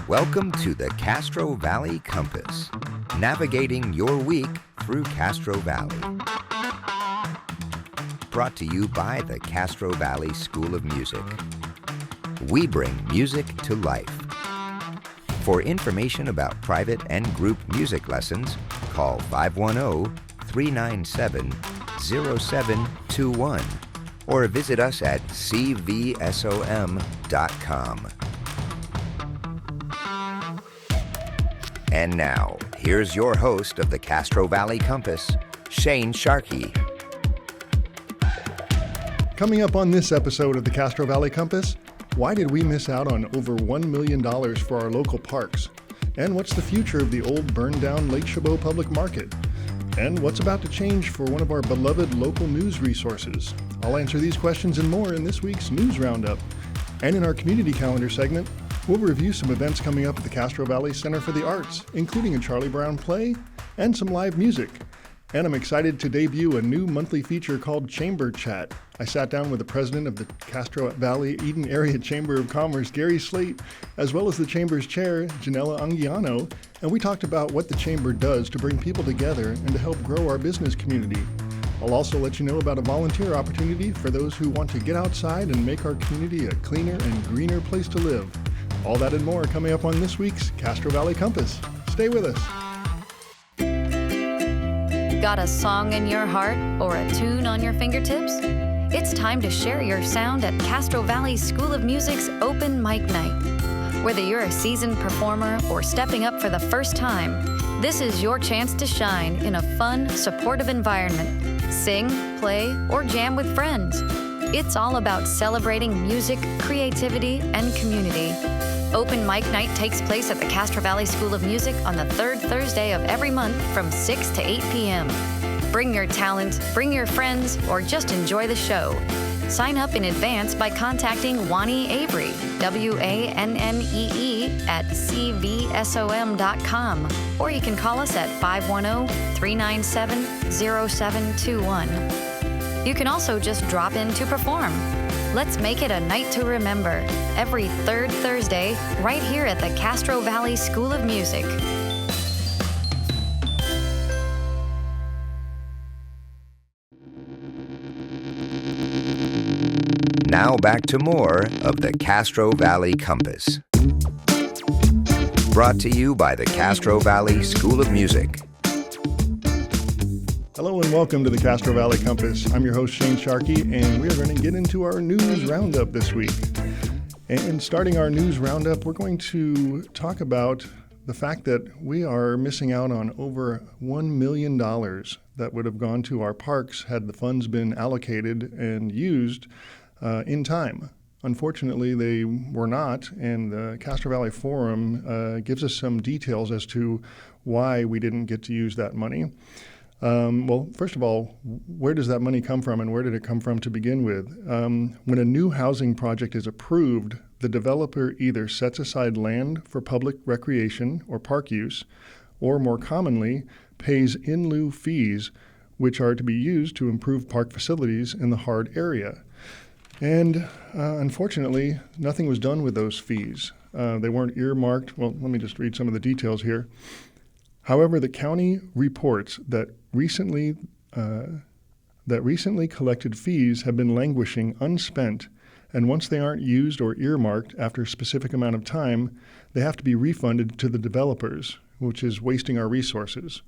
Welcome to the Castro Valley Compass, navigating your week through Castro Valley. Brought to you by the Castro Valley School of Music. We bring music to life. For information about private and group music lessons, call 510-397-0721 or visit us at cvsom.com. And now, here's your host of the Castro Valley Compass, Shane Sharkey. Coming up on this episode of the Castro Valley Compass, why did we miss out on over $1 million for our local parks? And what's the future of the old burned-down Lake Chabot Public Market? And what's about to change for one of our beloved local news resources? I'll answer these questions and more in this week's News Roundup. And in our community calendar segment, we'll review some events coming up at the Castro Valley Center for the Arts, including a Charlie Brown play and some live music. And I'm excited to debut a new monthly feature called Chamber Chat. I sat down with the president of the Castro Valley Eden Area Chamber of Commerce, Gary Slate, as well as the Chamber's chair, Janella Anguiano, and we talked about what the Chamber does to bring people together and to help grow our business community. I'll also let you know about a volunteer opportunity for those who want to get outside and make our community a cleaner and greener place to live. All that and more coming up on this week's Castro Valley Compass. Stay with us. Got a song in your heart or a tune on your fingertips? It's time to share your sound at Castro Valley School of Music's Open Mic Night. Whether you're a seasoned performer or stepping up for the first time, this is your chance to shine in a fun, supportive environment. Sing, play, or jam with friends. It's all about celebrating music, creativity, and community. Open Mic Night takes place at the Castro Valley School of Music on the third Thursday of every month from 6 to 8 p.m. Bring your talent, bring your friends, or just enjoy the show. Sign up in advance by contacting Wani Avery, WANNEE, at cvsom.com, or you can call us at 510-397-0721. You can also just drop in to perform. Let's make it a night to remember, every third Thursday, right here at the Castro Valley School of Music. Now back to more of the Castro Valley Compass. Brought to you by the Castro Valley School of Music. Hello and welcome to the Castro Valley Compass. I'm your host Shane Sharkey, and we are going to get into our news roundup this week. And starting our news roundup, we're going to talk about the fact that we are missing out on over $1 million that would have gone to our parks had the funds been allocated and used in time. Unfortunately, they were not, and the Castro Valley Forum gives us some details as to why we didn't get to use that money. Well, first of all, where does that money come from, and where did it come from to begin with? When a new housing project is approved, the developer either sets aside land for public recreation or park use, or more commonly, pays in lieu fees, which are to be used to improve park facilities in the hard area. And unfortunately, nothing was done with those fees. They weren't earmarked. Well, let me just read some of the details here. However, the county reports that recently collected fees have been languishing unspent, and once they aren't used or earmarked after a specific amount of time, they have to be refunded to the developers, which is wasting our resources.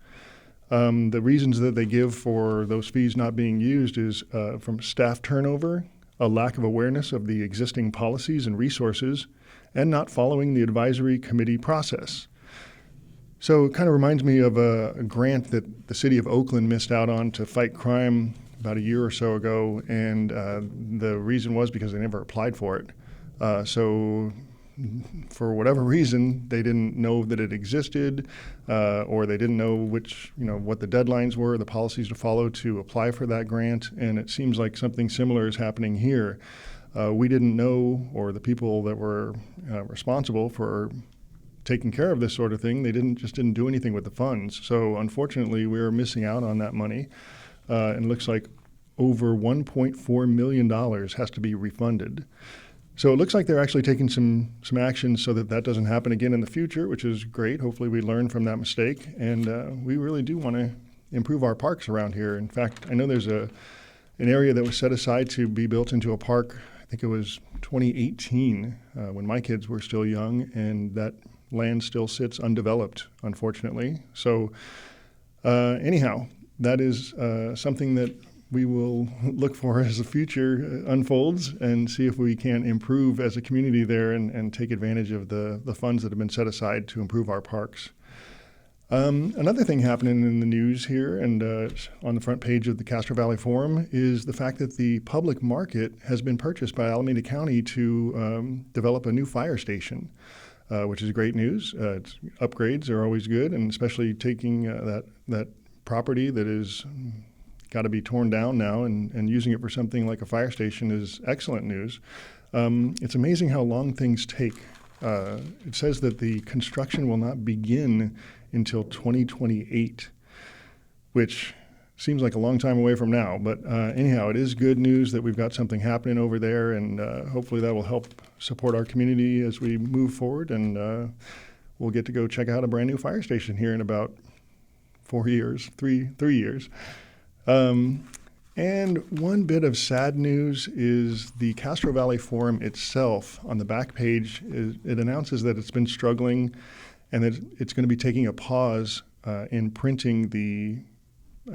The reasons that they give for those fees not being used is from staff turnover, a lack of awareness of the existing policies and resources, and not following the advisory committee process. So it kind of reminds me of a grant that the city of Oakland missed out on to fight crime about a year or so ago, and the reason was because they never applied for it. So for whatever reason, they didn't know that it existed, or they didn't know what the deadlines were, the policies to follow to apply for that grant, and it seems like something similar is happening here. We didn't know, or the people that were responsible for taking care of this sort of thing, they didn't do anything with the funds. So unfortunately, we're missing out on that money. And it looks like over $1.4 million has to be refunded. So it looks like they're actually taking some action so that doesn't happen again in the future, which is great. Hopefully we learn from that mistake. And we really do want to improve our parks around here. In fact, I know there's an area that was set aside to be built into a park. I think it was 2018 when my kids were still young, and that land still sits undeveloped, unfortunately. So anyhow, that is something that we will look for as the future unfolds and see if we can improve as a community there and take advantage of the funds that have been set aside to improve our parks. Another thing happening in the news here and on the front page of the Castro Valley Forum is the fact that the public market has been purchased by Alameda County to develop a new fire station, which is great news. Upgrades are always good, and especially taking that property that is got to be torn down now and using it for something like a fire station is excellent news. It's amazing how long things take. It says that the construction will not begin until 2028, which seems like a long time away from now. But anyhow, it is good news that we've got something happening over there, and hopefully that will help support our community as we move forward. And we'll get to go check out a brand new fire station here in about 4 years, three years. And one bit of sad news is the Castro Valley Forum itself. On the back page, it announces that it's been struggling and that it's going to be taking a pause in printing the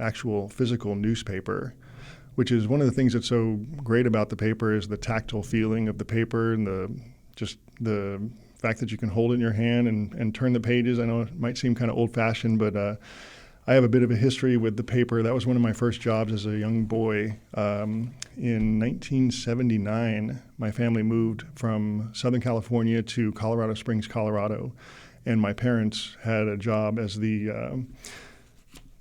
actual physical newspaper, which is one of the things that's so great about the paper is the tactile feeling of the paper and the fact that you can hold it in your hand and turn the pages. I know it might seem kind of old-fashioned, but I have a bit of a history with the paper. That was one of my first jobs as a young boy. In 1979, my family moved from Southern California to Colorado Springs, Colorado, and my parents had a job as the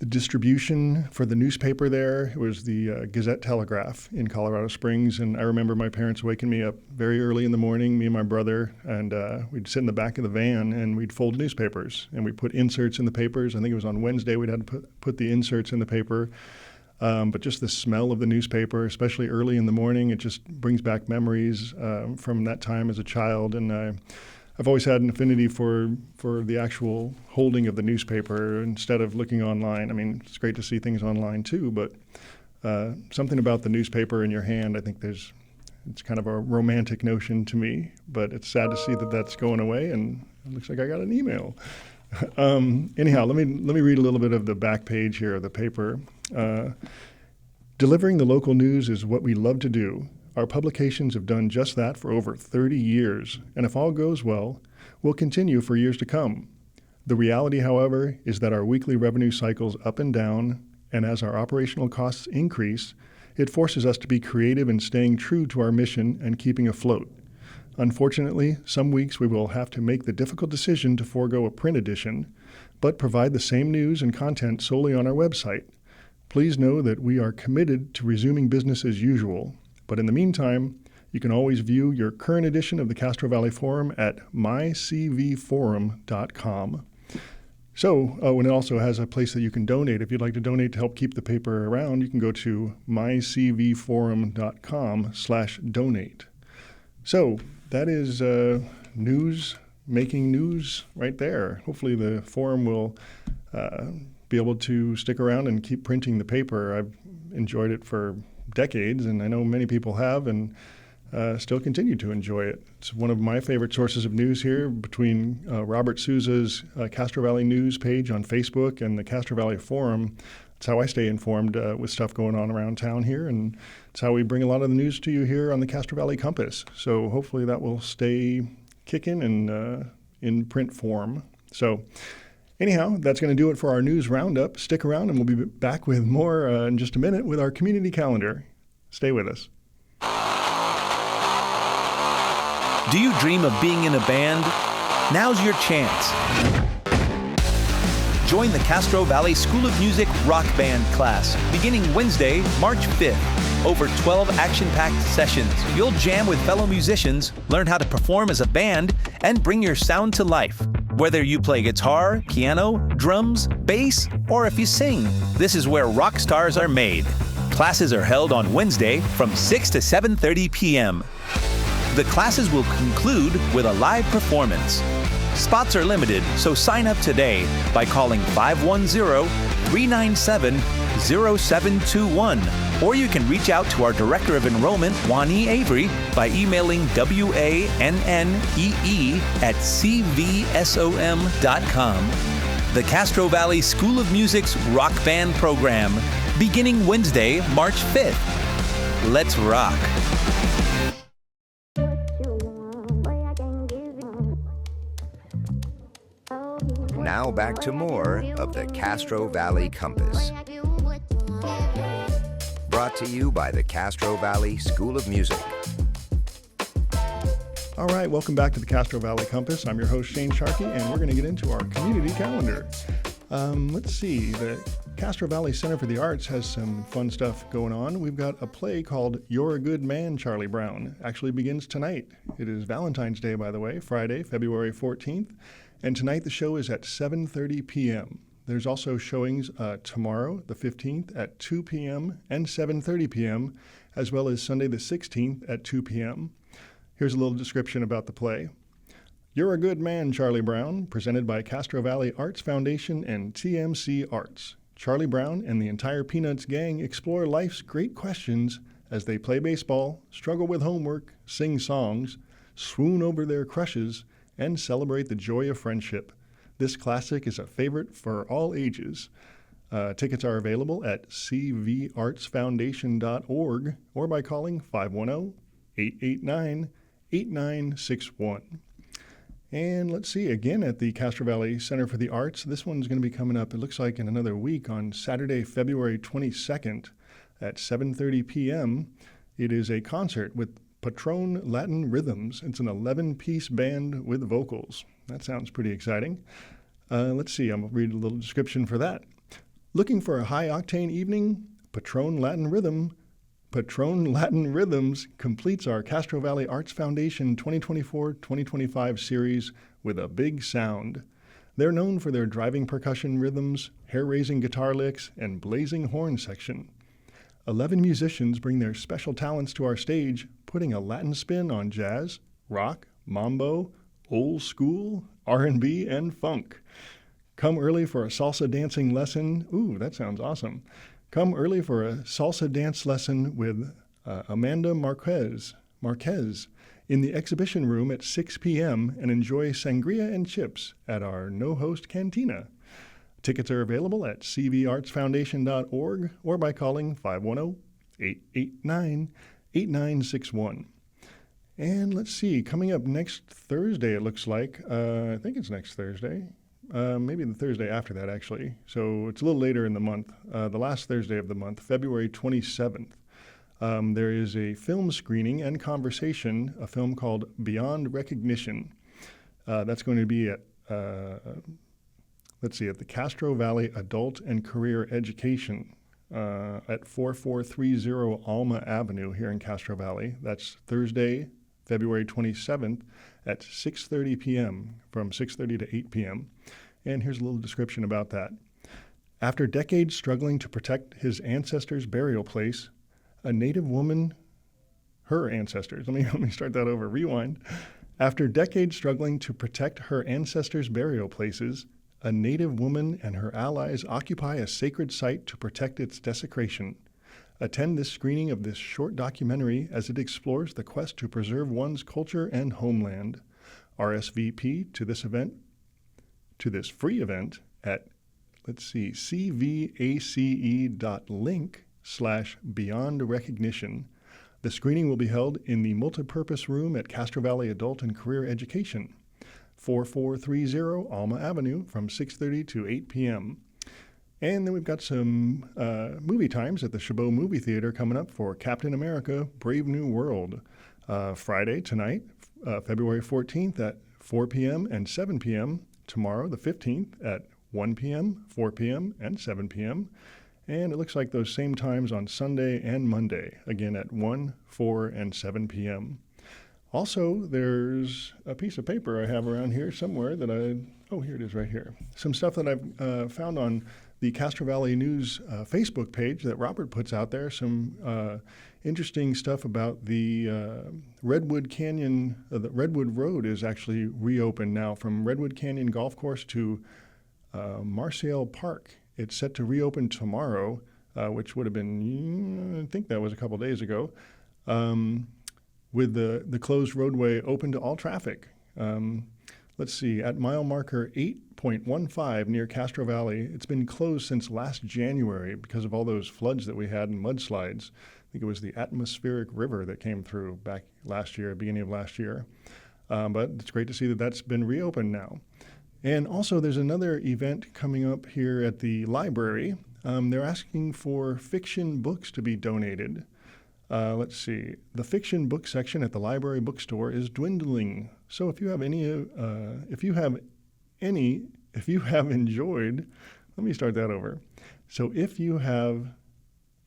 distribution for the newspaper there. It was the Gazette-Telegraph in Colorado Springs, and I remember my parents waking me up very early in the morning, me and my brother, and we'd sit in the back of the van and we'd fold newspapers, and we'd put inserts in the papers. I think it was on Wednesday we'd had to put the inserts in the paper. But just the smell of the newspaper, especially early in the morning, it just brings back memories from that time as a child. And I've always had an affinity for the actual holding of the newspaper instead of looking online. I mean, it's great to see things online too, but something about the newspaper in your hand, I think it's kind of a romantic notion to me, but it's sad to see that that's going away, and it looks like I got an email. Anyhow, let me read a little bit of the back page here of the paper. Delivering the local news is what we love to do. Our publications have done just that for over 30 years, and if all goes well, will continue for years to come. The reality, however, is that our weekly revenue cycles up and down, and as our operational costs increase, it forces us to be creative in staying true to our mission and keeping afloat. Unfortunately, some weeks we will have to make the difficult decision to forego a print edition, but provide the same news and content solely on our website. Please know that we are committed to resuming business as usual. But in the meantime, you can always view your current edition of the Castro Valley Forum at mycvforum.com. So, and it also has a place that you can donate. If you'd like to donate to help keep the paper around, you can go to mycvforum.com/donate. So that is news, making news right there. Hopefully the forum will be able to stick around and keep printing the paper. I've enjoyed it for decades, and I know many people have, and still continue to enjoy it. It's one of my favorite sources of news here between Robert Souza's Castro Valley News page on Facebook and the Castro Valley Forum. It's how I stay informed with stuff going on around town here, and it's how we bring a lot of the news to you here on the Castro Valley Compass. So hopefully that will stay kicking and in print form. So anyhow, that's going to do it for our news roundup. Stick around and we'll be back with more in just a minute with our community calendar. Stay with us. Do you dream of being in a band? Now's your chance. Join the Castro Valley School of Music Rock Band class beginning Wednesday, March 5th. Over 12 action-packed sessions, you'll jam with fellow musicians, learn how to perform as a band, and bring your sound to life. Whether you play guitar, piano, drums, bass, or if you sing, this is where rock stars are made. Classes are held on Wednesday from 6 to 7:30 p.m. The classes will conclude with a live performance. Spots are limited, so sign up today by calling 510-397-0721, or you can reach out to our Director of Enrollment, Juanie Avery, by emailing wannee@cvsom.com. The Castro Valley School of Music's Rock Band program, beginning Wednesday, March 5th. Let's rock. Now back to more of the Castro Valley Compass. Brought to you by the Castro Valley School of Music. All right, welcome back to the Castro Valley Compass. I'm your host, Shane Sharkey, and we're going to get into our community calendar. Let's see, the Castro Valley Center for the Arts has some fun stuff going on. We've got a play called You're a Good Man, Charlie Brown. Actually begins tonight. It is Valentine's Day, by the way, Friday, February 14th. And tonight the show is at 7:30 p.m. There's also showings tomorrow, the 15th, at 2 p.m. and 7:30 p.m., as well as Sunday the 16th at 2 p.m. Here's a little description about the play. You're a Good Man, Charlie Brown, presented by Castro Valley Arts Foundation and TMC Arts. Charlie Brown and the entire Peanuts gang explore life's great questions as they play baseball, struggle with homework, sing songs, swoon over their crushes, and celebrate the joy of friendship. This classic is a favorite for all ages. Tickets are available at cvartsfoundation.org or by calling 510-889-8961. And let's see, again at the Castro Valley Center for the Arts, this one's going to be coming up, it looks like in another week, on Saturday, February 22nd at 7:30 p.m. It is a concert with Patron Latin Rhythms. It's an 11-piece band with vocals. That sounds pretty exciting. Let's see, I'm going to read a little description for that. Looking for a high-octane evening? Patron Latin Rhythms completes our Castro Valley Arts Foundation 2024-2025 series with a big sound. They're known for their driving percussion rhythms, hair-raising guitar licks, and blazing horn section. 11 musicians bring their special talents to our stage, putting a Latin spin on jazz, rock, mambo, old school, R&B, and funk. Come early for a salsa dancing lesson. Ooh, that sounds awesome. Come early for a salsa dance lesson with Amanda Marquez in the exhibition room at 6 p.m. and enjoy sangria and chips at our no-host cantina. Tickets are available at cvartsfoundation.org or by calling 510-889-8961. And let's see, coming up next Thursday, it looks like. I think it's next Thursday. Maybe the Thursday after that, actually. So it's a little later in the month, the last Thursday of the month, February 27th. There is a film screening and conversation, a film called Beyond Recognition. That's going to be at the Castro Valley Adult and Career Education at 4430 Alma Avenue here in Castro Valley. That's Thursday, February 27th at 6:30 p.m., from 6:30 to 8 p.m. And here's a little description about that. After decades struggling to protect his ancestors' burial place, a Native woman, her ancestors, let me start that over, rewind. After decades struggling to protect her ancestors' burial places, a Native woman and her allies occupy a sacred site to protect its desecration. Attend this screening of this short documentary as it explores the quest to preserve one's culture and homeland. RSVP to this free event at, cvace.link/beyondrecognition. The screening will be held in the multipurpose room at Castro Valley Adult and Career Education, 4430 Alma Avenue, from 6:30 to 8 p.m. And then we've got some movie times at the Chabot Movie Theater coming up for Captain America: Brave New World. Friday, tonight, February 14th at 4 p.m. and 7 p.m. Tomorrow, the 15th, at 1 p.m., 4 p.m., and 7 p.m. And it looks like those same times on Sunday and Monday, again at 1, 4, and 7 p.m. Also, there's a piece of paper I have around here somewhere that here it is right here. Some stuff that I've found on the Castro Valley News Facebook page that Robert puts out there, some interesting stuff about the Redwood Canyon. The Redwood Road is actually reopened now from Redwood Canyon Golf Course to Marcial Park. It's set to reopen tomorrow, which would have been, I think that was a couple days ago, with the closed roadway open to all traffic. Let's see, at mile marker 8.15 near Castro Valley, it's been closed since last January because of all those floods that we had and mudslides. I think it was the atmospheric river that came through back last year, beginning of last year. But it's great to see that that's been reopened now. And also there's another event coming up here at the library. They're asking for fiction books to be donated. Let's see. The fiction book section at the library bookstore is dwindling. So if you have enjoyed, let me start that over. So if you have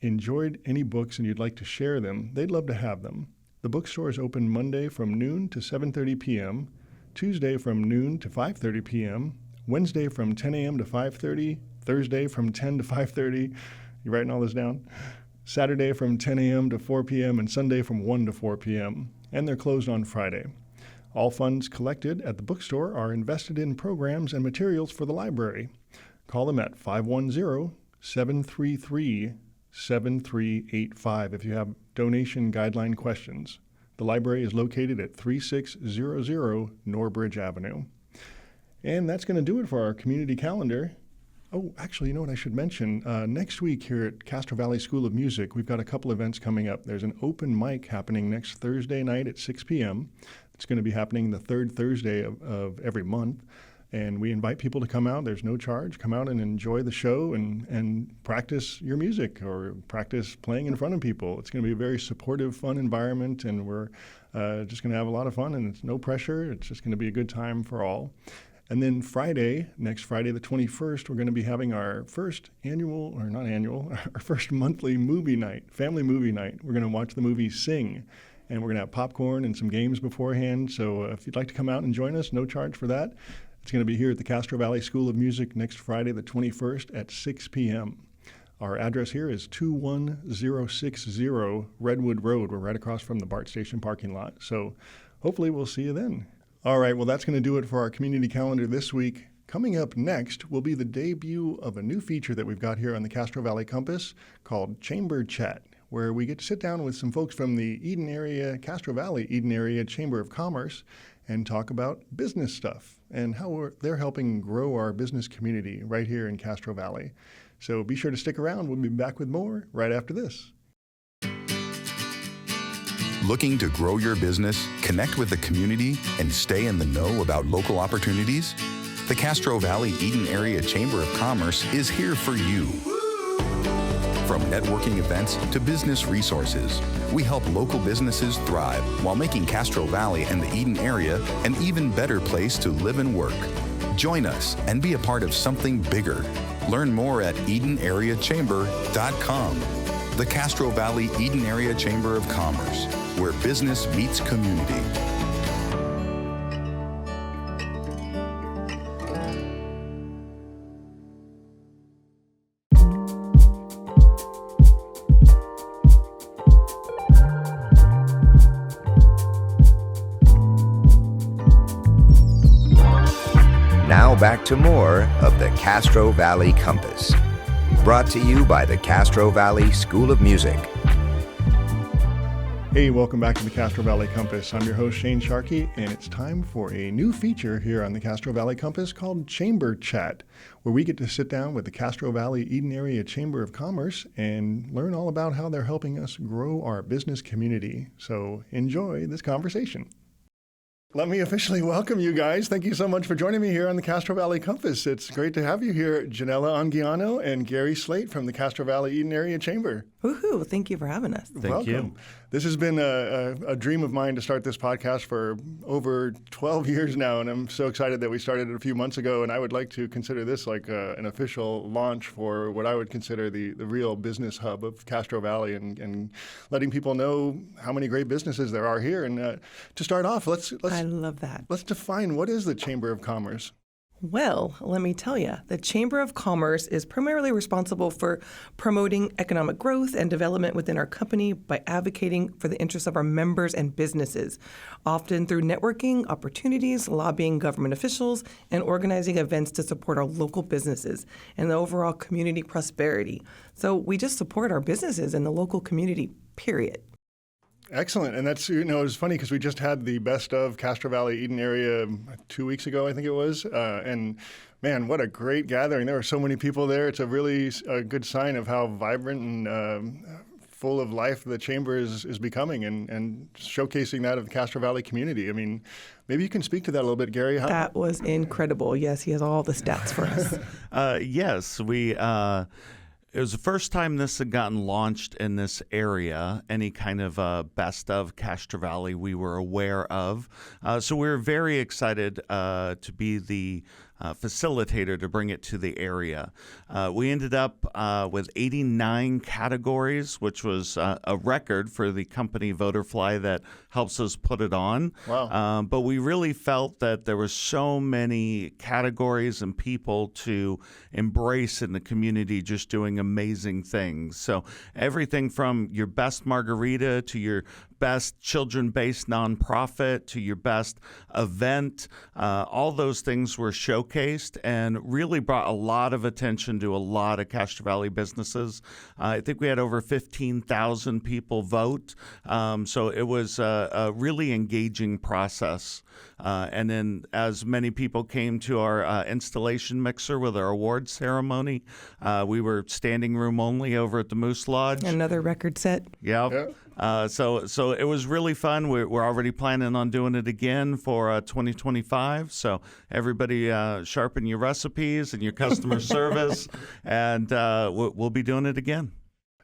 enjoyed any books and you'd like to share them, they'd love to have them. The bookstore is open Monday from noon to 7:30 p.m., Tuesday from noon to 5:30 p.m., Wednesday from 10 a.m. to 5:30, Thursday from 10 to 5:30. You writing all this down? Saturday from 10 a.m. to 4 p.m. and Sunday from 1 to 4 p.m. And they're closed on Friday. All funds collected at the bookstore are invested in programs and materials for the library. Call them at 510-733-7385 if you have donation guideline questions. The library is located at 3600 Norbridge Avenue. And that's going to do it for our community calendar. Oh, actually, you know what I should mention? Next week here at Castro Valley School of Music, we've got a couple events coming up. There's an open mic happening next Thursday night at 6 p.m. It's going to be happening the third Thursday of every month. And we invite people to come out. There's no charge. Come out and enjoy the show and practice your music or practice playing in front of people. It's going to be a very supportive, fun environment, and we're just going to have a lot of fun, and it's no pressure. It's just going to be a good time for all. And then next Friday, the 21st, we're going to be having our first our first monthly movie night, family movie night. We're going to watch the movie Sing, and we're going to have popcorn and some games beforehand. So if you'd like to come out and join us, no charge for that. It's going to be here at the Castro Valley School of Music next Friday, the 21st at 6 p.m. Our address here is 21060 Redwood Road. We're right across from the BART station parking lot. So hopefully we'll see you then. All right, well, that's going to do it for our community calendar this week. Coming up next will be the debut of a new feature that we've got here on the Castro Valley Compass called Chamber Chat, where we get to sit down with some folks from the Castro Valley Eden Area Chamber of Commerce and talk about business stuff and how they're helping grow our business community right here in Castro Valley. So be sure to stick around. We'll be back with more right after this. Looking to grow your business, connect with the community, and stay in the know about local opportunities? The Castro Valley Eden Area Chamber of Commerce is here for you. From networking events to business resources, we help local businesses thrive while making Castro Valley and the Eden area an even better place to live and work. Join us and be a part of something bigger. Learn more at EdenAreaChamber.com. The Castro Valley Eden Area Chamber of Commerce, where business meets community. Now back to more of the Castro Valley Compass. Brought to you by the Castro Valley School of Music. Hey, welcome back to the Castro Valley Compass. I'm your host, Shane Sharkey, and it's time for a new feature here on the Castro Valley Compass called Chamber Chat, where we get to sit down with the Castro Valley Eden Area Chamber of Commerce and learn all about how they're helping us grow our business community. So enjoy this conversation. Let me officially welcome you guys. Thank you so much for joining me here on the Castro Valley Compass. It's great to have you here, Janella Anguiano and Gary Slate from the Castro Valley Eden Area Chamber. Woohoo! Thank you for having us. Thank you. This has been a dream of mine to start this podcast for over 12 years now, and I'm so excited that we started it a few months ago, and I would like to consider this like an official launch for what I would consider the real business hub of Castro Valley and letting people know how many great businesses there are here. And to start off, I love that. Let's define what is the Chamber of Commerce. Well, let me tell you, the Chamber of Commerce is primarily responsible for promoting economic growth and development within our company by advocating for the interests of our members and businesses, often through networking opportunities, lobbying government officials, and organizing events to support our local businesses and the overall community prosperity. So we just support our businesses and the local community, period. Excellent. And that's, it was funny because we just had the Best of Castro Valley Eden area 2 weeks ago, I think it was. And man, what a great gathering. There were so many people there. It's a really good sign of how vibrant and full of life the Chamber is becoming and showcasing that of the Castro Valley community. I mean, maybe you can speak to that a little bit, Gary. That was incredible. Yes, he has all the stats for us. Yes, it was the first time this had gotten launched in this area, any kind of Best of Castro Valley we were aware of. So we were very excited to be the facilitator to bring it to the area. We ended up with 89 categories, which was a record for the company Voterfly that helps us put it on. Wow. But we really felt that there were so many categories and people to embrace in the community just doing amazing things. So everything from your best margarita to your best children-based nonprofit to your best event, all those things were showcased and really brought a lot of attention to a lot of Castro Valley businesses. I think we had over 15,000 people vote, so it was a really engaging process. And then as many people came to our installation mixer with our awards ceremony, we were standing room only over at the Moose Lodge. Another record set. Yeah. So it was really fun. We're already planning on doing it again for 2025. So everybody sharpen your recipes and your customer service, and we'll be doing it again.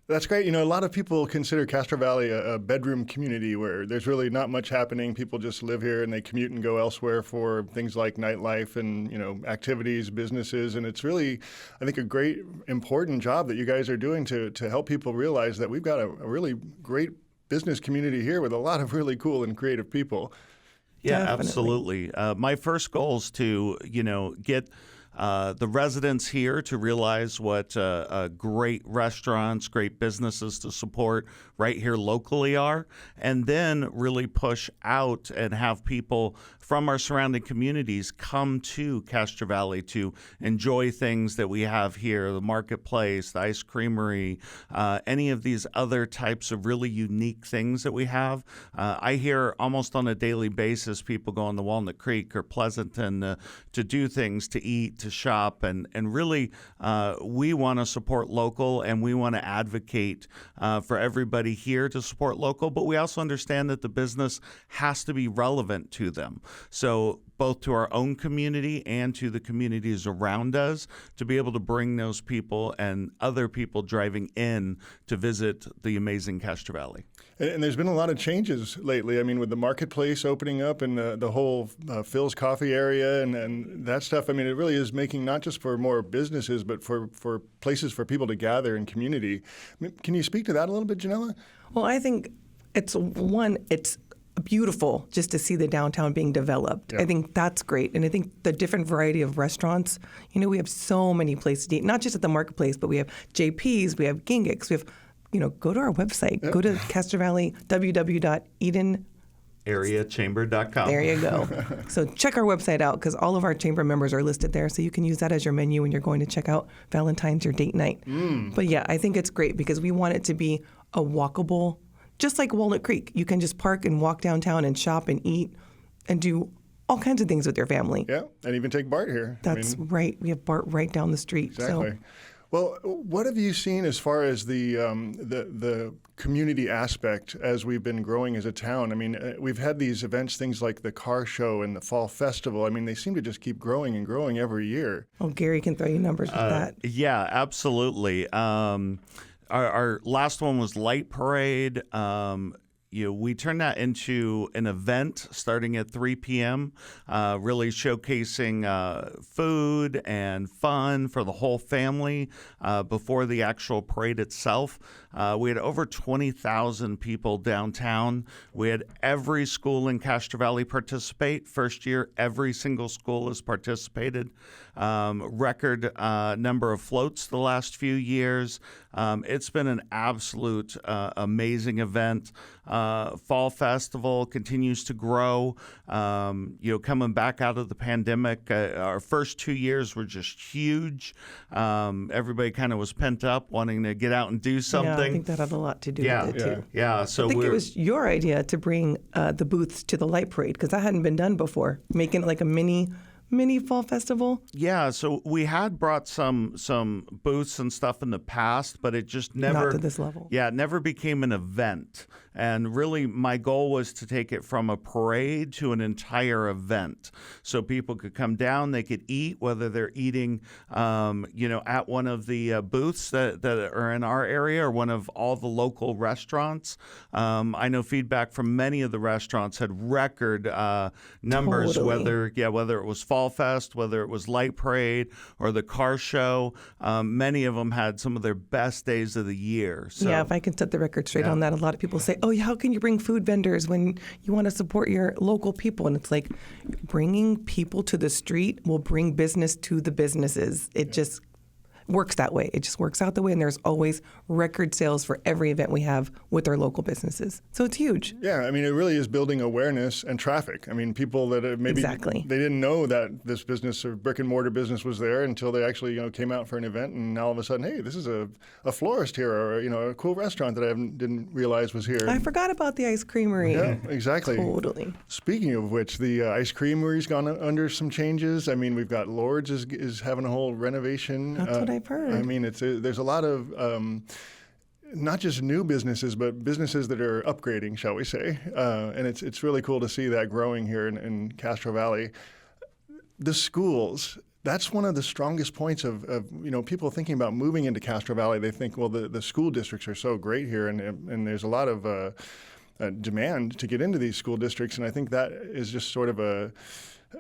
That's great. A lot of people consider Castro Valley a bedroom community where there's really not much happening. People just live here and they commute and go elsewhere for things like nightlife and, activities, businesses. And it's really, I think, a great, important job that you guys are doing to help people realize that we've got a really great business community here with a lot of really cool and creative people. Yeah, Definitely. absolutely. My first goal is to, get the residents here to realize what great restaurants, great businesses to support right here locally are, and then really push out and have people from our surrounding communities come to Castro Valley to enjoy things that we have here, the marketplace, the ice creamery, any of these other types of really unique things that we have. I hear almost on a daily basis people going to Walnut Creek or Pleasanton to do things, to eat, to shop, and really we want to support local and we want to advocate for everybody here to support local, but we also understand that the business has to be relevant to them. So both to our own community and to the communities around us, to be able to bring those people and other people driving in to visit the amazing Castro Valley. And there's been a lot of changes lately. I mean, with the marketplace opening up and the whole Phil's Coffee area and that stuff, I mean, it really is making not just for more businesses, but for places for people to gather in community. I mean, can you speak to that a little bit, Janella? Well, I think it's beautiful just to see the downtown being developed. Yeah. I think that's great. And I think the different variety of restaurants, we have so many places to eat, not just at the marketplace, but we have JP's, we have Gingick's, we have, go to our website, go to Castro Valley, www.eden. areachamber.com. There you go. So check our website out because all of our chamber members are listed there. So you can use that as your menu when you're going to check out Valentine's or date night. But yeah, I think it's great because we want it to be a walkable, just like Walnut Creek. You can just park and walk downtown and shop and eat and do all kinds of things with your family. Yeah, and even take Bart here. That's right. We have Bart right down the street. Exactly. So. Well, what have you seen as far as the community aspect as we've been growing as a town? I mean, we've had these events, things like the car show and the fall festival. I mean, they seem to just keep growing and growing every year. Oh, Gary can throw you numbers with that. Yeah, absolutely. Our last one was Light Parade. we turned that into an event starting at 3 p.m., really showcasing food and fun for the whole family before the actual parade itself. We had over 20,000 people downtown. We had every school in Castro Valley participate. First year, every single school has participated. Record number of floats the last few years. It's been an absolute amazing event. Fall Festival continues to grow. Coming back out of the pandemic, our first 2 years were just huge. Everybody kind of was pent up, wanting to get out and do something. Yeah, I think that had a lot to do with it too. Yeah. So I think it was your idea to bring the booths to the light parade, because that hadn't been done before, making it like a mini fall festival. Yeah, so we had brought some booths and stuff in the past, but it just never not to this level. Yeah, it never became an event. And really, my goal was to take it from a parade to an entire event, so people could come down, they could eat, whether they're eating, at one of the booths that are in our area or one of all the local restaurants. I know feedback from many of the restaurants had record numbers, Totally. whether it was Fall Fest, whether it was Light Parade or the car show. Many of them had some of their best days of the year. So, yeah, if I can set the record straight on that, a lot of people say, oh, how can you bring food vendors when you want to support your local people? And it's like, bringing people to the street will bring business to the businesses. It just works that way. It just works out the way, and there's always record sales for every event we have with our local businesses. So it's huge. Yeah, I mean, it really is building awareness and traffic. I mean, people that maybe Exactly. they didn't know that this business or brick and mortar business was there until they actually came out for an event, and now all of a sudden, hey, this is a florist here, or a cool restaurant that I didn't realize was here. I forgot about the ice creamery. Yeah, exactly. Totally. Speaking of which, the ice creamery's gone under some changes. I mean, we've got Lord's is having a whole renovation. That's what I've heard. I mean, there's a lot of not just new businesses, but businesses that are upgrading, shall we say. And it's really cool to see that growing here in Castro Valley. The schools, that's one of the strongest points of people thinking about moving into Castro Valley. They think, well, the school districts are so great here, and there's a lot of demand to get into these school districts. And I think that is just sort of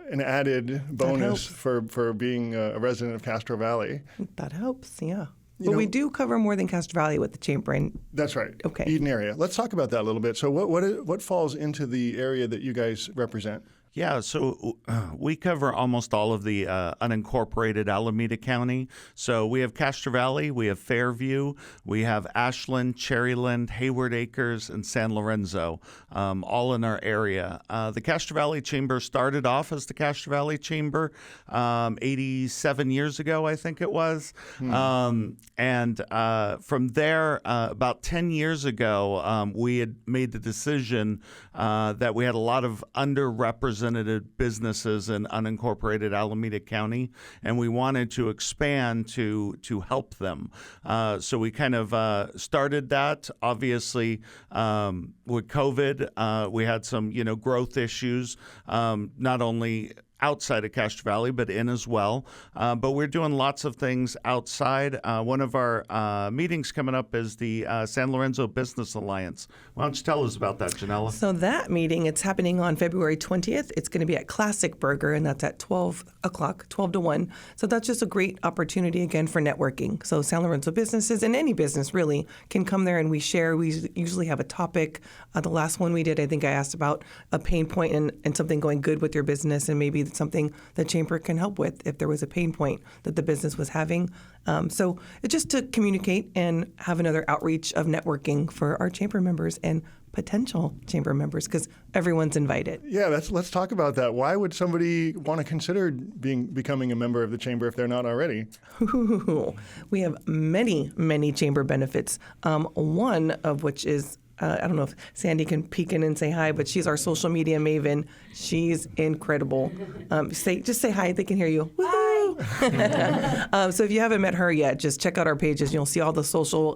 an added bonus for being a resident of Castro Valley. That helps, yeah. But we do cover more than Castro Valley with the chamber. That's right. Okay. Eden area. Let's talk about that a little bit. So what falls into the area that you guys represent? Yeah, so we cover almost all of the unincorporated Alameda County. So we have Castro Valley, we have Fairview, we have Ashland, Cherryland, Hayward Acres, and San Lorenzo, all in our area. The Castro Valley Chamber started off as the Castro Valley Chamber 87 years ago, I think it was. And from there, about 10 years ago, we had made the decision that we had a lot of underrepresented businesses in unincorporated Alameda County, and we wanted to expand to help them. So we kind of started that. Obviously, with COVID, we had some growth issues, not only outside of Castro Valley, but in as well. But we're doing lots of things outside. One of our meetings coming up is the San Lorenzo Business Alliance. Why don't you tell us about that, Janella? So that meeting, it's happening on February 20th. It's going to be at Classic Burger, and that's at 12 o'clock, 12 to 1. So that's just a great opportunity, again, for networking. So San Lorenzo businesses, and any business really, can come there and we share. We usually have a topic. The last one we did, I think I asked about a pain point and something going good with your business, and maybe something the chamber can help with if there was a pain point that the business was having. So it's just to communicate and have another outreach of networking for our chamber members and potential chamber members, because everyone's invited. Yeah, let's talk about that. Why would somebody want to consider becoming a member of the chamber if they're not already? We have many, many chamber benefits. One of which is I don't know if Sandy can peek in and say hi, but she's our social media maven. She's incredible. Just say hi. They can hear you. Hi. So if you haven't met her yet, just check out our pages. You'll see all the social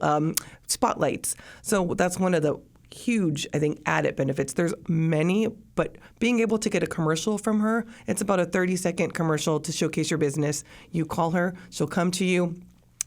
spotlights. So that's one of the huge, I think, added benefits. There's many, but being able to get a commercial from her, it's about a 30-second commercial to showcase your business. You call her, she'll come to you.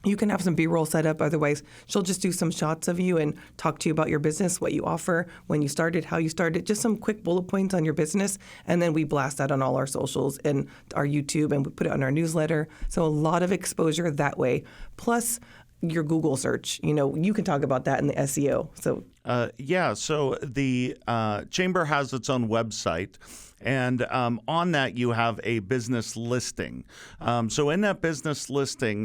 You can have some B-roll set up. Otherwise, she'll just do some shots of you and talk to you about your business, what you offer, when you started, how you started, just some quick bullet points on your business. And then we blast that on all our socials and our YouTube, and we put it on our newsletter. So a lot of exposure that way. Plus your Google search. You can talk about that in the SEO. So so the Chamber has its own website. And on that, you have a business listing. So in that business listing,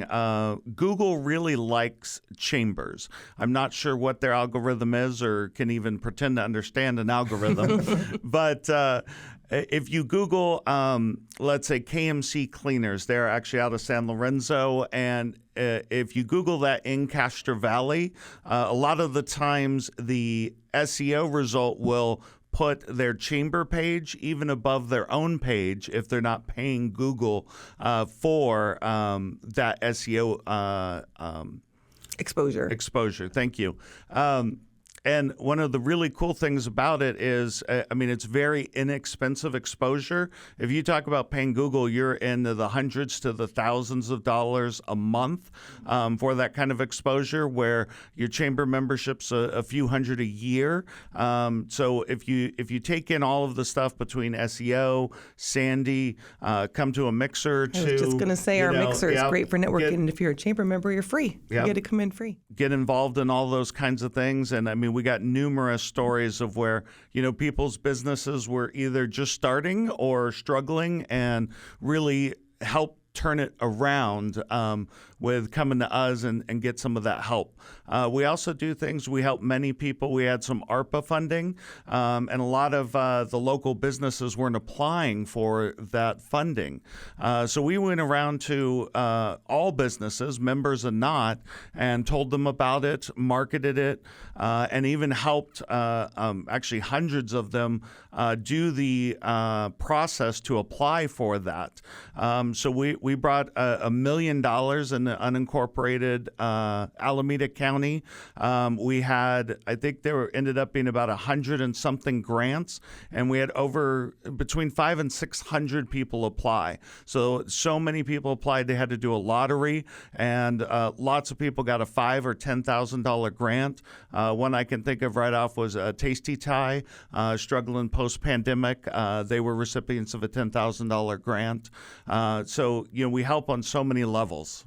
Google really likes chambers. I'm not sure what their algorithm is or can even pretend to understand an algorithm. But if you Google, let's say, KMC Cleaners, they're actually out of San Lorenzo. And if you Google that in Castro Valley, a lot of the times the SEO result will put their chamber page even above their own page if they're not paying Google for that SEO exposure. Thank you. And one of the really cool things about it is, it's very inexpensive exposure. If you talk about paying Google, you're into the hundreds to the thousands of dollars a month for that kind of exposure, where your chamber membership's a few hundred a year. So if you take in all of the stuff between SEO, Sandy, come to a mixer too. I was just going to say, our mixer is great for networking. And if you're a chamber member, you're free. You get to come in free. Get involved in all those kinds of things. And we got numerous stories of where, people's businesses were either just starting or struggling, and really help turn it around with coming to us and get some of that help. We also do things. We help many people. We had some ARPA funding, and a lot of the local businesses weren't applying for that funding. So we went around to all businesses, members and not, and told them about it, marketed it, and even helped actually hundreds of them do the process to apply for that. So we brought $1 million in the unincorporated Alameda County. We had, I think ended up being about 100 and something grants, and we had between 500 and 600 people apply. So many people applied, they had to do a lottery, and lots of people got a $5,000 or $10,000 grant. One I can think of right off was Tasty Thai, struggling post-pandemic. They were recipients of a $10,000 grant. So we help on so many levels.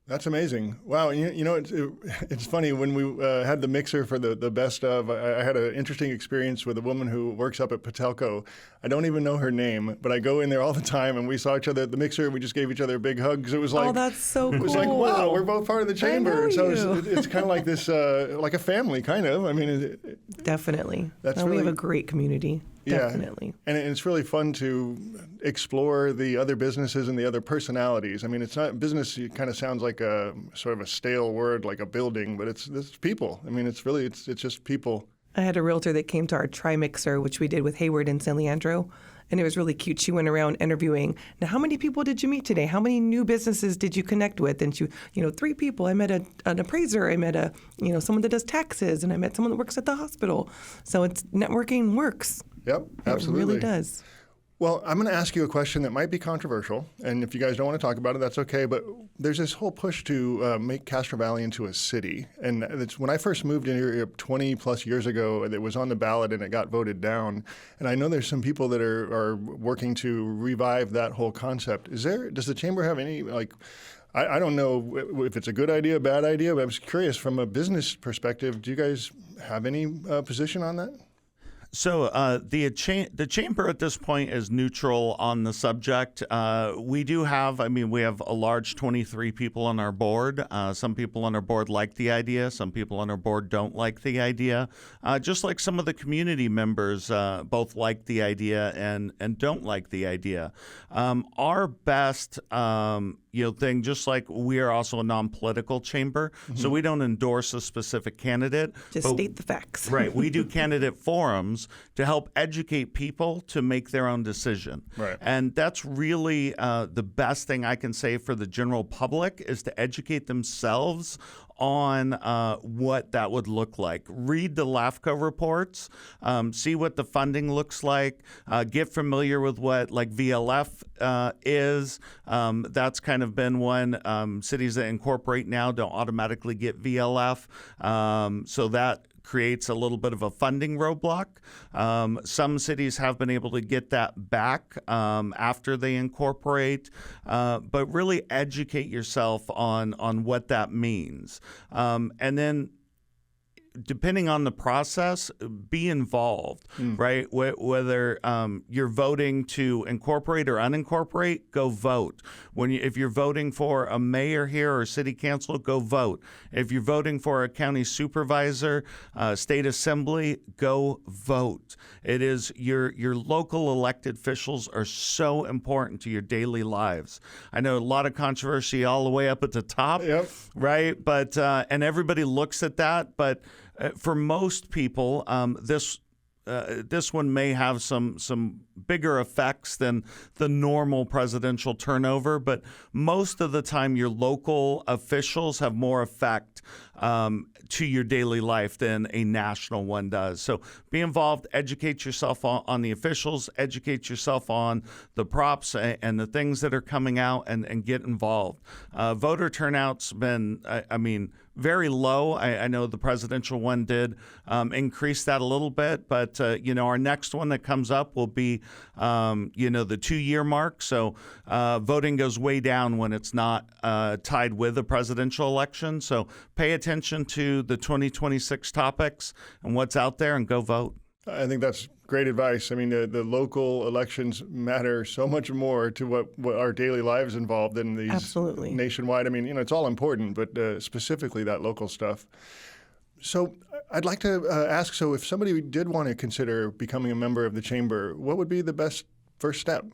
That's amazing. Wow. It's funny, when we had the mixer for the best of, I had an interesting experience with a woman who works up at Patelco. I don't even know her name, but I go in there all the time, and we saw each other at the mixer, and we just gave each other big hugs. It was like, oh, that's so cool. It was like, wow, we're both part of the chamber. So it's kind of like this, like a family, kind of. Definitely. We have a great community. Definitely. Yeah. And it's really fun to explore the other businesses and the other personalities. It's not business. It kind of sounds like a sort of a stale word, like a building, but it's people. It's just people. I had a realtor that came to our tri-mixer, which we did with Hayward and San Leandro, and it was really cute. She went around interviewing, now, how many people did you meet today? How many new businesses did you connect with? And she, 3 people. I met an appraiser. I met someone that does taxes, and I met someone that works at the hospital. So networking works. Yep, absolutely. It really does. Well, I'm going to ask you a question that might be controversial, and if you guys don't want to talk about it, that's okay. But there's this whole push to make Castro Valley into a city. And it's when I first moved in here 20 plus years ago, it was on the ballot and it got voted down. And I know there's some people that are working to revive that whole concept. Does the chamber have any, I don't know if it's a good idea, bad idea, but I was curious from a business perspective, do you guys have any position on that? So the chamber at this point is neutral on the subject. We do have, we have a large 23 people on our board. Some people on our board like the idea. Some people on our board don't like the idea. Just like some of the community members both like the idea and don't like the idea. Our best thing, just like we are also a non-political chamber, so we don't endorse a specific candidate. Just state the facts. Right. We do candidate forums programs to help educate people to make their own decision. Right. And that's really the best thing I can say for the general public is to educate themselves on what that would look like. Read the LAFCO reports, see what the funding looks like, get familiar with what like VLF is. That's kind of been one. Cities that incorporate now don't automatically get VLF. So that creates a little bit of a funding roadblock. Some cities have been able to get that back after they incorporate, but really educate yourself on what that means. And then depending on the process, be involved, right? Whether you're voting to incorporate or unincorporate, go vote. If you're voting for a mayor here or city council, go vote. If you're voting for a county supervisor, state assembly, go vote. It is your local elected officials are so important to your daily lives. I know a lot of controversy all the way up at the top, right? But and everybody looks at that, but for most people, this one may have some bigger effects than the normal presidential turnover, but most of the time your local officials have more effect to your daily life than a national one does. So be involved, educate yourself on the officials, educate yourself on the props and the things that are coming out, and get involved. Voter turnout's been, very low. I know the presidential one did increase that a little bit, but our next one that comes up will be the 2-year mark. So voting goes way down when it's not tied with a presidential election. So pay attention to the 2026 topics and what's out there, and go vote. I think that's great advice. I mean, the local elections matter so much more to what our daily lives involved than these Absolutely. Nationwide. I mean, it's all important, but specifically that local stuff. So I'd like to ask, so if somebody did want to consider becoming a member of the Chamber, what would be the best first step?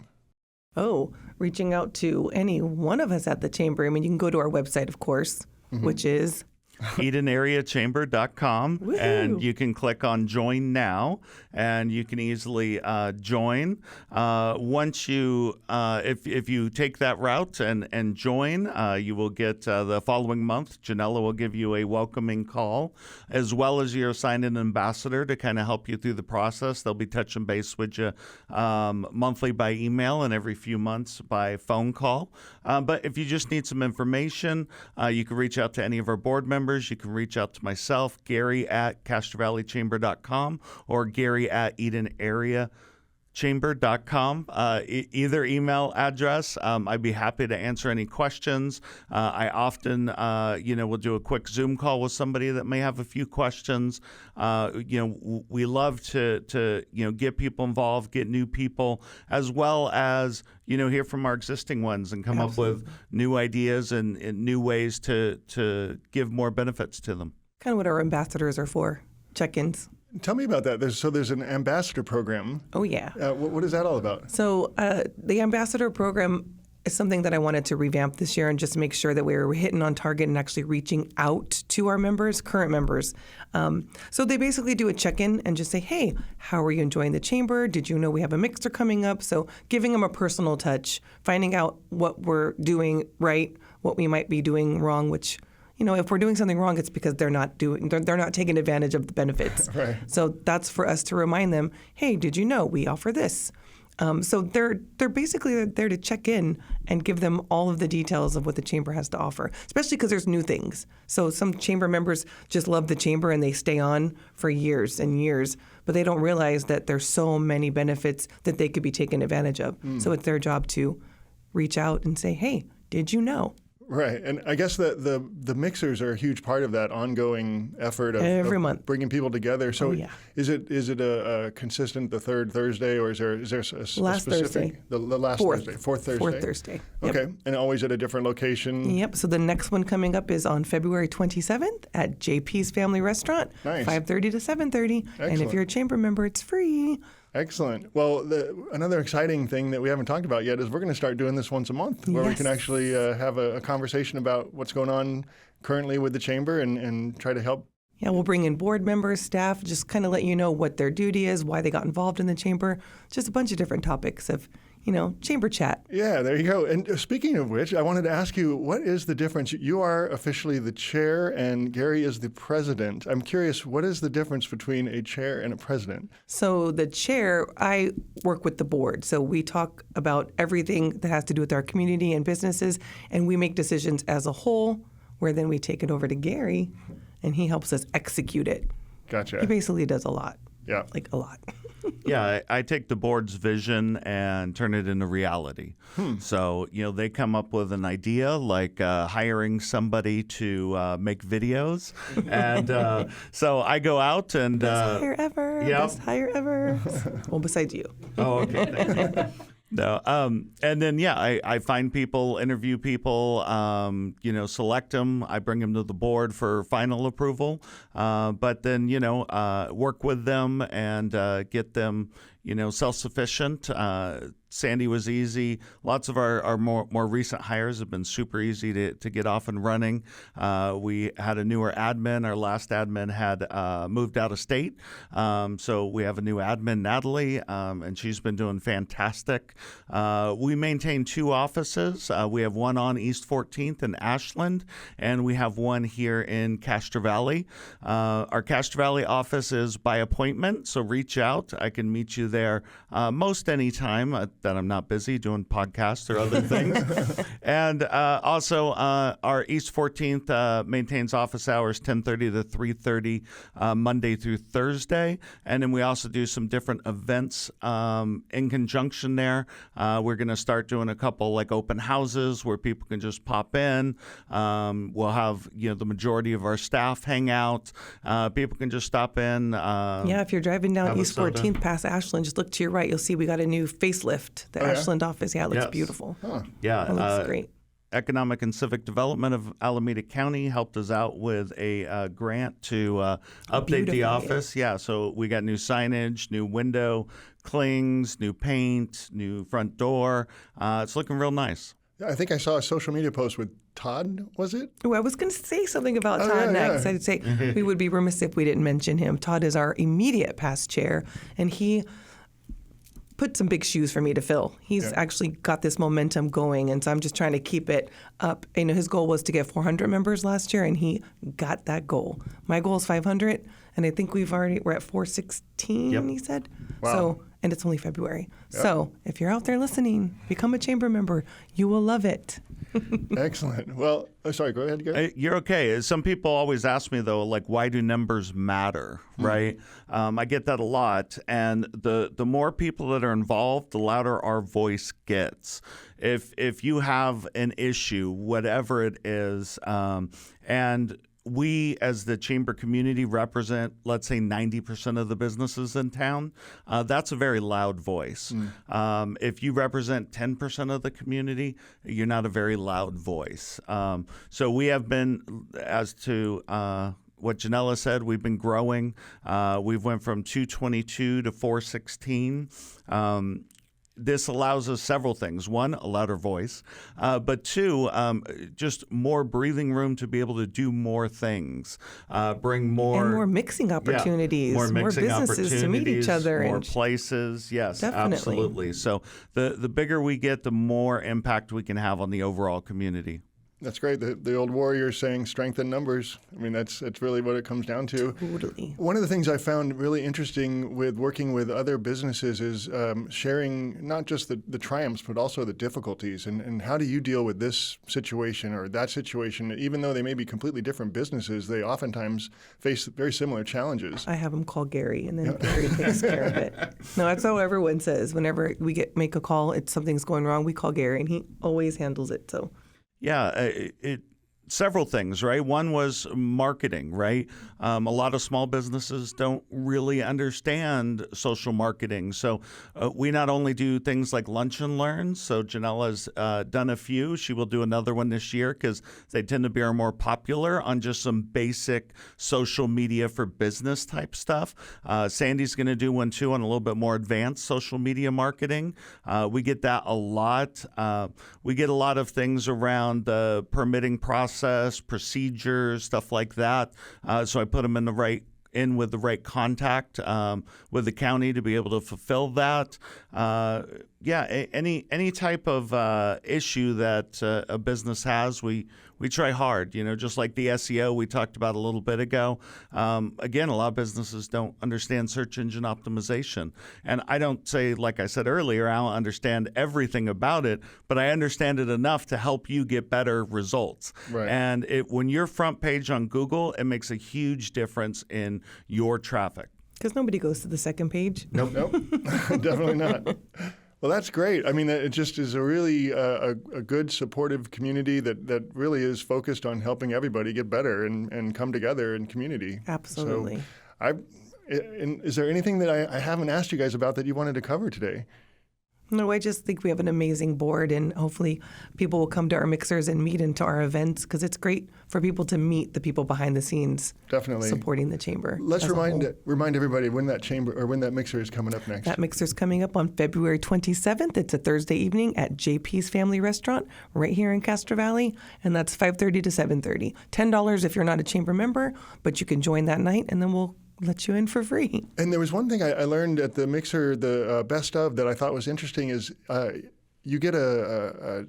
Oh, reaching out to any one of us at the Chamber. I mean, you can go to our website, of course, which is EdenAreaChamber.com, and you can click on Join Now, and you can easily join. Once you, if you take that route and join, you will get the following month, Janella will give you a welcoming call, as well as your assigned ambassador to kind of help you through the process. They'll be touching base with you monthly by email and every few months by phone call. But if you just need some information, you can reach out to any of our board members. You can reach out to myself, Gary at CastroValleyChamber.com, or Gary at EdenAreaChamber.com. Either email address. I'd be happy to answer any questions. I often, will do a quick Zoom call with somebody that may have a few questions. We love to get people involved, get new people, as well as hear from our existing ones and come up with new ideas and new ways to give more benefits to them. kind of what our ambassadors are for, check-ins. Tell me about that. There's an ambassador program. Oh, yeah. What is that all about? So the ambassador program is something that I wanted to revamp this year and just make sure that we were hitting on target and actually reaching out to our members, current members. So they basically do a check-in and just say, hey, how are you enjoying the chamber? Did you know we have a mixer coming up? So giving them a personal touch, finding out what we're doing right, what we might be doing wrong, which, you know, if we're doing something wrong, it's because they're not taking advantage of the benefits. Right. So that's for us to remind them, hey, did you know we offer this? So they're basically there to check in and give them all of the details of what the chamber has to offer, especially because there's new things. So some chamber members just love the chamber and they stay on for years and years, but they don't realize that there's so many benefits that they could be taken advantage of. So it's their job to reach out and say, hey, did you know? Right, and I guess the mixers are a huge part of that ongoing effort of Every month bringing people together. So yeah. is it a consistent the third Thursday, or is there a Last specific Thursday. The last Thursday, fourth Thursday? Fourth Thursday. Yep. Okay, and always at a different location. Yep. So the next one coming up is on February 27th at JP's Family Restaurant, Nice. 5:30 to 7:30. And if Excellent. you're a chamber member, it's free. Excellent. Well, another exciting thing that we haven't talked about yet is we're going to start doing this once a month, where we can Yes. actually have a conversation about what's going on currently with the chamber and try to help Yeah, we'll bring in board members, staff, just kind of let you know what their duty is, why they got involved in the chamber, just a bunch of different topics of, chamber chat. Yeah, there you go. And speaking of which, I wanted to ask you, what is the difference? You are officially the chair and Gary is the president. I'm curious, what is the difference between a chair and a president? So the chair, I work with the board. So we talk about everything that has to do with our community and businesses, and we make decisions as a whole, where then we take it over to Gary, and he helps us execute it. Gotcha. He basically does a lot. Yeah. Like a lot. Yeah, I take the board's vision and turn it into reality. So, they come up with an idea like hiring somebody to make videos. And so I go out and... Best hire ever. Yep. Best hire ever. Well, besides you. Oh, okay. Thank you. No, and then I find people, interview people, select them. I bring them to the board for final approval, but then work with them and get them self-sufficient. Sandy was easy. Lots of our more recent hires have been super easy to get off and running. We had a newer admin. Our last admin had moved out of state. So we have a new admin, Natalie, and she's been doing fantastic. We maintain 2 offices. We have one on East 14th in Ashland, and we have one here in Castro Valley. Our Castro Valley office is by appointment, so reach out. I can meet you there most any time that I'm not busy doing podcasts or other things. And also our East 14th maintains office hours 10:30 to 3:30 Monday through Thursday. And then we also do some different events in conjunction there. We're going to start doing a couple like open houses where people can just pop in. We'll have the majority of our staff hang out. People can just stop in. Yeah, if you're driving down East 14th past Ashland, just look to your right. You'll see we got a new facelift. The Ashland office. Yeah, it looks beautiful. Huh. Yeah, it looks great. Economic and Civic Development of Alameda County helped us out with a grant to update the office. Yeah, so we got new signage, new window clings, new paint, new front door. It's looking real nice. I think I saw a social media post with Todd, was it? Oh, I was going to say something about Todd next. I'd say we would be remiss if we didn't mention him. Todd is our immediate past chair, and he put some big shoes for me to fill. He's actually got this momentum going, and so I'm just trying to keep it up. His goal was to get 400 members last year, and he got that goal. My goal is 500, and I think we're at 416, he said. Wow. So, and it's only February. Yep. So if you're out there listening, become a chamber member. You will love it. Excellent. Well, sorry, go ahead, Gary. You're okay. Some people always ask me, though, like, why do numbers matter, right? I get that a lot. And the more people that are involved, the louder our voice gets. If you have an issue, whatever it is, and we, as the chamber community, represent, let's say, 90% of the businesses in town. That's a very loud voice. If you represent 10% of the community, you're not a very loud voice. So we have been, as to what Janella said, we've been growing. We've went from 222 to 416. This allows us several things. One, a louder voice, but two, just more breathing room to be able to do more things, bring more... And more mixing opportunities, more businesses to meet each other. More places, yes, definitely. Absolutely. So the bigger we get, the more impact we can have on the overall community. That's great. The old warrior saying strength in numbers. I mean, that's really what it comes down to. Totally. One of the things I found really interesting with working with other businesses is sharing not just the triumphs, but also the difficulties. And how do you deal with this situation or that situation? Even though they may be completely different businesses, they oftentimes face very similar challenges. I have them call Gary, and then Gary takes care of it. No, that's how everyone says. Whenever we make a call, something's going wrong, we call Gary, and he always handles it. So. Yeah, several things, right? One was marketing, right? A lot of small businesses don't really understand social marketing. So we not only do things like lunch and learns. So Janella's done a few. She will do another one this year because they tend to be more popular on just some basic social media for business type stuff. Sandy's going to do one too on a little bit more advanced social media marketing. We get that a lot. We get a lot of things around the permitting process. process, procedures, stuff like that. So I put them with the right contact with the county to be able to fulfill that. Any type of issue that a business has, we try hard, just like the SEO we talked about a little bit ago. Again, a lot of businesses don't understand search engine optimization. And I don't say, like I said earlier, I don't understand everything about it, but I understand it enough to help you get better results. Right. And when you're front page on Google, it makes a huge difference in your traffic. Because nobody goes to the second page. Nope. Definitely not. Well, that's great. I mean, it just is a really a good, supportive community that really is focused on helping everybody get better and come together in community. Absolutely. So is there anything that I haven't asked you guys about that you wanted to cover today? No, I just think we have an amazing board, and hopefully people will come to our mixers and meet into our events, because it's great for people to meet the people behind the scenes. Definitely Supporting the chamber. Let's remind everybody when that mixer is coming up next. That mixer's coming up on February 27th. It's a Thursday evening at JP's Family Restaurant right here in Castro Valley, and that's 5:30 to 7:30. $10 if you're not a chamber member, but you can join that night, and then we'll let you in for free. And there was one thing I learned at the mixer, the best of, that I thought was interesting is you get a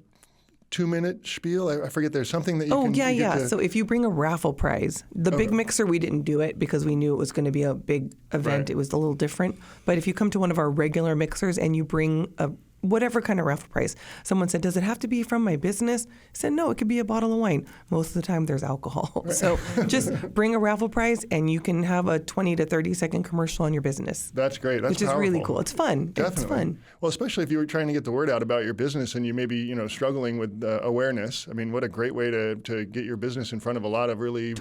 2-minute spiel. I forget, there's something that you can... Oh, yeah. So if you bring a raffle prize, the big mixer, we didn't do it because we knew it was going to be a big event. Right. It was a little different. But if you come to one of our regular mixers and you bring whatever kind of raffle prize. Someone said, does it have to be from my business? I said, no, it could be a bottle of wine. Most of the time there's alcohol. So just bring a raffle prize and you can have a 20 to 30 second commercial on your business. That's great. That's which is really cool. It's fun. Definitely. It's fun. Well, especially if you were trying to get the word out about your business and you may be, struggling with awareness. I mean, what a great way to get your business in front of a lot of really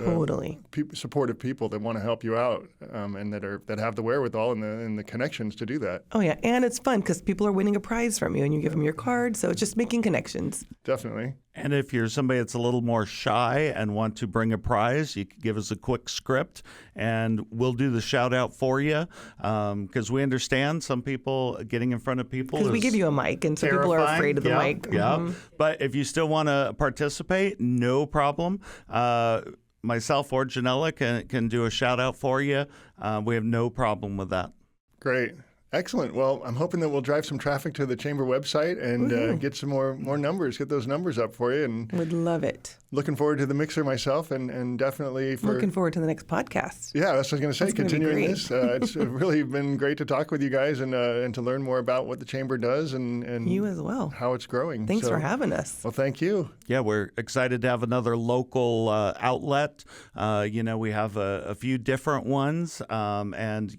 supportive people that want to help you out and that have the wherewithal and the connections to do that. Oh, yeah. And it's fun because people are winning a prize from you and you give them your card. So it's just making connections. Definitely. And if you're somebody that's a little more shy and want to bring a prize, you can give us a quick script and we'll do the shout out for you. Because we understand some people getting in front of people. Because we give you a mic and so people are afraid of the mic. Yeah. Mm-hmm. But if you still want to participate, no problem. Myself or Janella can do a shout out for you. We have no problem with that. Great. Excellent. Well, I'm hoping that we'll drive some traffic to the Chamber website and get some more numbers, get those numbers up for you. And would love it. Looking forward to the mixer myself and definitely looking forward to the next podcast. Yeah, that's what I was going to say. Continuing this, it's really been great to talk with you guys and to learn more about what the Chamber does and you as well, how it's growing. Thanks for having us. Well, thank you. Yeah, we're excited to have another local outlet. We have a few different ones and,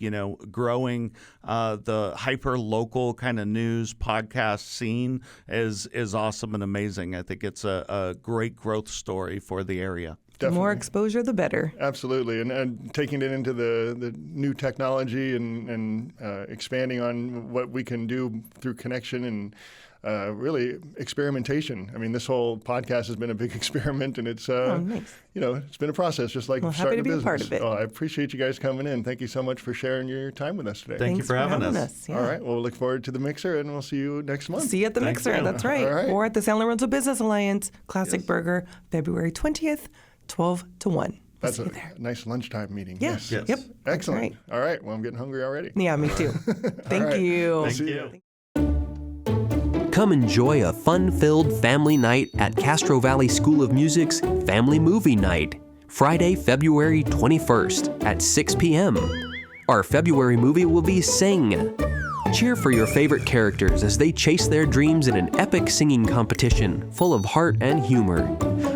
growing the hyper-local kind of news podcast scene is awesome and amazing. I think it's a great growth story for the area. The more exposure, the better. Absolutely. And taking it into the new technology and expanding on what we can do through connection and really experimentation. I mean, this whole podcast has been a big experiment, and it's nice. It's been a process, just like starting a business. Happy to be a part of it. I appreciate you guys coming in. Thank you so much for sharing your time with us today. Thanks you for having us. Yeah. All right. Well, we'll look forward to the mixer, and we'll see you next month. See you at the mixer. That's right. All right. Or at the San Lorenzo Business Alliance Classic Burger, February 20th, 12 to 1. That's a nice lunchtime meeting. Yeah. Yes. Yep. Excellent. Right. All right. Well, I'm getting hungry already. Yeah, me too. Thank you. Thank you. Come enjoy a fun-filled family night at Castro Valley School of Music's Family Movie Night, Friday, February 21st at 6 p.m. Our February movie will be Sing. Cheer for your favorite characters as they chase their dreams in an epic singing competition full of heart and humor.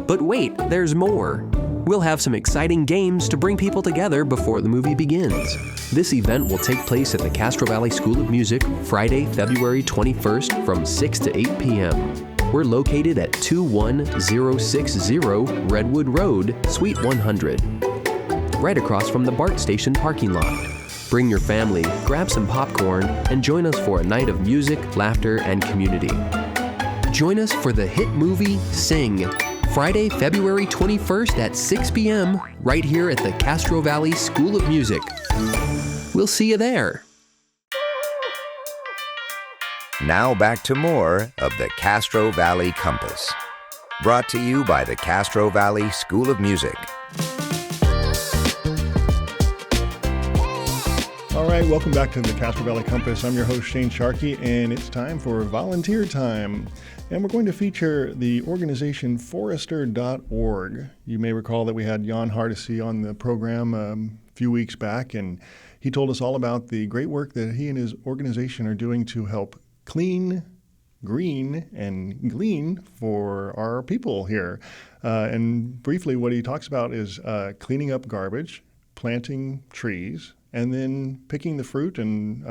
But wait, there's more. We'll have some exciting games to bring people together before the movie begins. This event will take place at the Castro Valley School of Music Friday, February 21st from 6 to 8 p.m. We're located at 21060 Redwood Road, Suite 100, right across from the BART station parking lot. Bring your family, grab some popcorn, and join us for a night of music, laughter, and community. Join us for the hit movie Sing, Friday, February 21st at 6 p.m. right here at the Castro Valley School of Music. We'll see you there. Now back to more of the Castro Valley Compass. Brought to you by the Castro Valley School of Music. All right, welcome back to the Castro Valley Compass. I'm your host, Shane Sharkey, and it's time for volunteer time. And we're going to feature the organization Forester.org. You may recall that we had Jan Hardesty on the program a few weeks back, and he told us all about the great work that he and his organization are doing to help clean, green, and glean for our people here. And briefly, what he talks about is cleaning up garbage, planting trees, and then picking the fruit and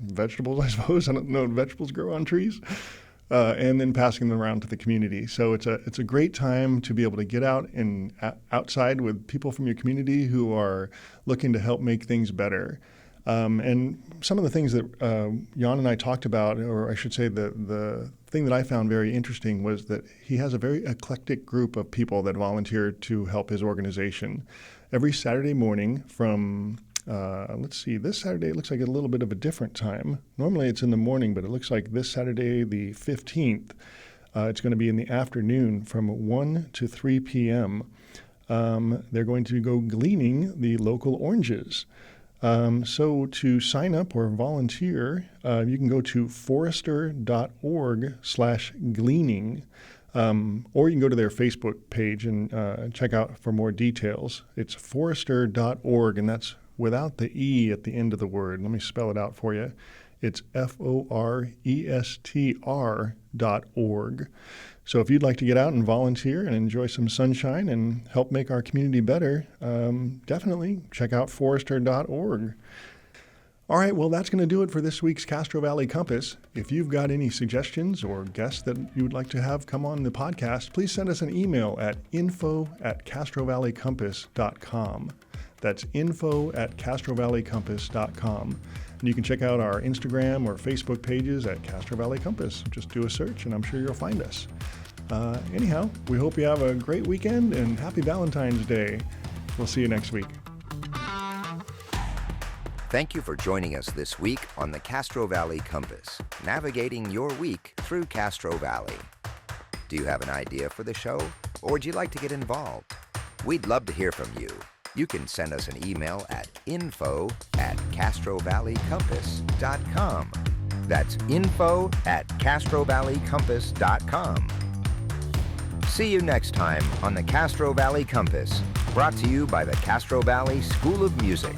vegetables, I suppose. I don't know if vegetables grow on trees. And then passing them around to the community. So it's a great time to be able to get out and outside with people from your community who are looking to help make things better. And some of the things that Jan and I talked about, or I should say the thing that I found very interesting was that he has a very eclectic group of people that volunteer to help his organization. Every Saturday morning from this Saturday it looks like a little bit of a different time. Normally it's in the morning, but it looks like this Saturday, the 15th, it's going to be in the afternoon from 1 to 3 p.m. They're going to go gleaning the local oranges. So to sign up or volunteer, you can go to forester.org/gleaning, or you can go to their Facebook page and check out for more details. It's forester.org, and that's without the E at the end of the word. Let me spell it out for you. It's forestr.org. So if you'd like to get out and volunteer and enjoy some sunshine and help make our community better, definitely check out forester.org. All right, well, that's going to do it for this week's Castro Valley Compass. If you've got any suggestions or guests that you would like to have come on the podcast, please send us an email at info@castrovalleycompass.com. That's info@castrovalleycompass.com. And you can check out our Instagram or Facebook pages at Castro Valley Compass. Just do a search and I'm sure you'll find us. Anyhow, we hope you have a great weekend and happy Valentine's Day. We'll see you next week. Thank you for joining us this week on the Castro Valley Compass, navigating your week through Castro Valley. Do you have an idea for the show, or would you like to get involved? We'd love to hear from you. You can send us an email at info@castrovalleycompass.com. That's info@castrovalleycompass.com. See you next time on the Castro Valley Compass, brought to you by the Castro Valley School of Music.